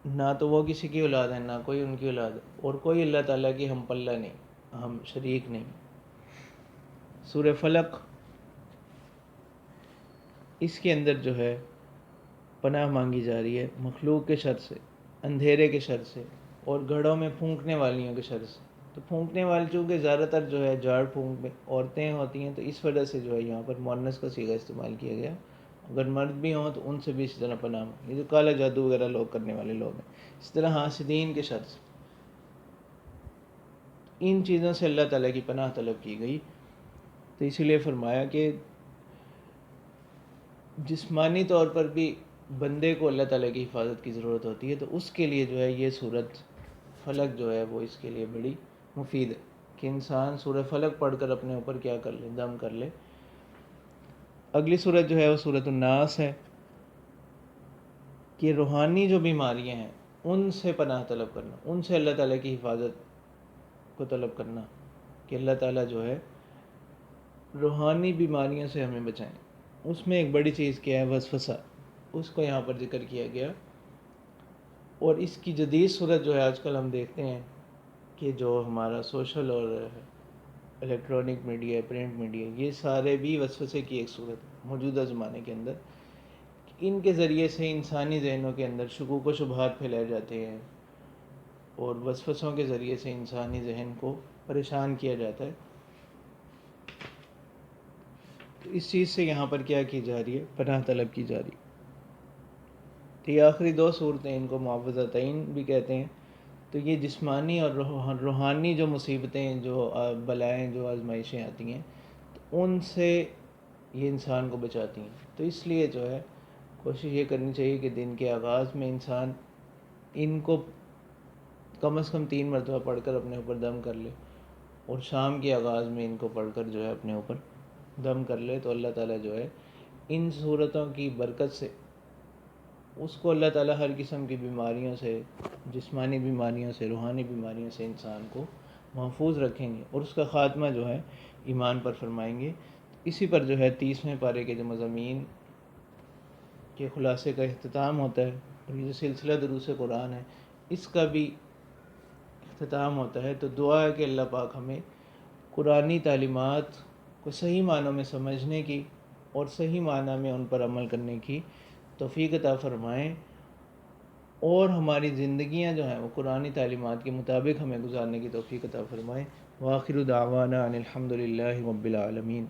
نہ تو وہ کسی کی اولاد ہے نہ کوئی ان کی اولاد ہے، اور کوئی اللہ تعالیٰ کی ہم پلہ نہیں، ہم شریک نہیں۔ سورہ فلق، اس کے اندر جو ہے پناہ مانگی جا رہی ہے مخلوق کے شر سے، اندھیرے کے شر سے، اور گھڑوں میں پھونکنے والیوں کے شر سے۔ تو پھونکنے والی چونکہ زیادہ تر جو ہے جھاڑ پھونک میں عورتیں ہوتی ہیں، تو اس وجہ سے جو ہے یہاں پر مؤنث کا صیغہ استعمال کیا گیا۔ اگر مرد بھی ہوں تو ان سے بھی اسی طرح پناہ، یہ جو کالا جادو وغیرہ لوگ کرنے والے لوگ ہیں، اس طرح حاسدین کے شر سے، ان چیزوں سے اللہ تعالیٰ کی پناہ طلب کی گئی۔ تو اسی لیے فرمایا کہ جسمانی طور پر بھی بندے کو اللہ تعالیٰ کی حفاظت کی ضرورت ہوتی ہے، تو اس کے لیے جو ہے یہ سورت فلق جو ہے وہ اس کے لیے بڑی مفید ہے کہ انسان سورہ فلق پڑھ کر اپنے اوپر کیا کر لے، دم کر لے۔ اگلی سورت جو ہے وہ سورۃ الناس ہے کہ روحانی جو بیماریاں ہیں ان سے پناہ طلب کرنا، ان سے اللہ تعالیٰ کی حفاظت کو طلب کرنا کہ اللہ تعالیٰ جو ہے روحانی بیماریوں سے ہمیں بچائیں۔ اس میں ایک بڑی چیز کیا ہے، وسوسہ، اس کو یہاں پر ذکر کیا گیا۔ اور اس کی جدید صورت جو ہے آج کل ہم دیکھتے ہیں کہ جو ہمارا سوشل اور الیکٹرانک میڈیا، پرنٹ میڈیا، یہ سارے بھی وسوسے کی ایک صورت ہے موجودہ زمانے کے اندر۔ ان کے ذریعے سے انسانی ذہنوں کے اندر شکوک و شبہات پھیلائے جاتے ہیں، اور وسوسوں کے ذریعے سے انسانی ذہن کو پریشان کیا جاتا ہے۔ تو اس چیز سے یہاں پر کیا کی جا رہی ہے، پناہ طلب کی جا رہی ہے۔ تو یہ آخری 2 صورتیں، ان کو معوذتین بھی کہتے ہیں۔ تو یہ جسمانی اور روحانی جو مصیبتیں، جو بلائیں، جو آزمائشیں آتی ہیں، تو ان سے یہ انسان کو بچاتی ہیں۔ تو اس لیے جو ہے کوشش یہ کرنی چاہیے کہ دن کے آغاز میں انسان ان کو کم از کم 3 مرتبہ پڑھ کر اپنے اوپر دم کر لے، اور شام کے آغاز میں ان کو پڑھ کر جو ہے اپنے اوپر دم کر لے، تو اللہ تعالیٰ جو ہے ان صورتوں کی برکت سے اس کو اللہ تعالیٰ ہر قسم کی بیماریوں سے، جسمانی بیماریوں سے، روحانی بیماریوں سے انسان کو محفوظ رکھیں گے، اور اس کا خاتمہ جو ہے ایمان پر فرمائیں گے۔ اسی پر جو ہے 30ویں پارے کے جو مضامین کے خلاصے کا اختتام ہوتا ہے، اور یہ جو سلسلہ دروس قرآن ہے اس کا بھی اختتام ہوتا ہے۔ تو دعا ہے کہ اللہ پاک ہمیں قرآنی تعلیمات کو صحیح معنوں میں سمجھنے کی اور صحیح معنی میں ان پر عمل کرنے کی توفیق عطا فرمائیں، اور ہماری زندگیاں جو ہیں وہ قرآنی تعلیمات کے مطابق ہمیں گزارنے کی توفیق عطا فرمائیں۔ وآخر دعوانا ان الحمد للہ رب العالمین۔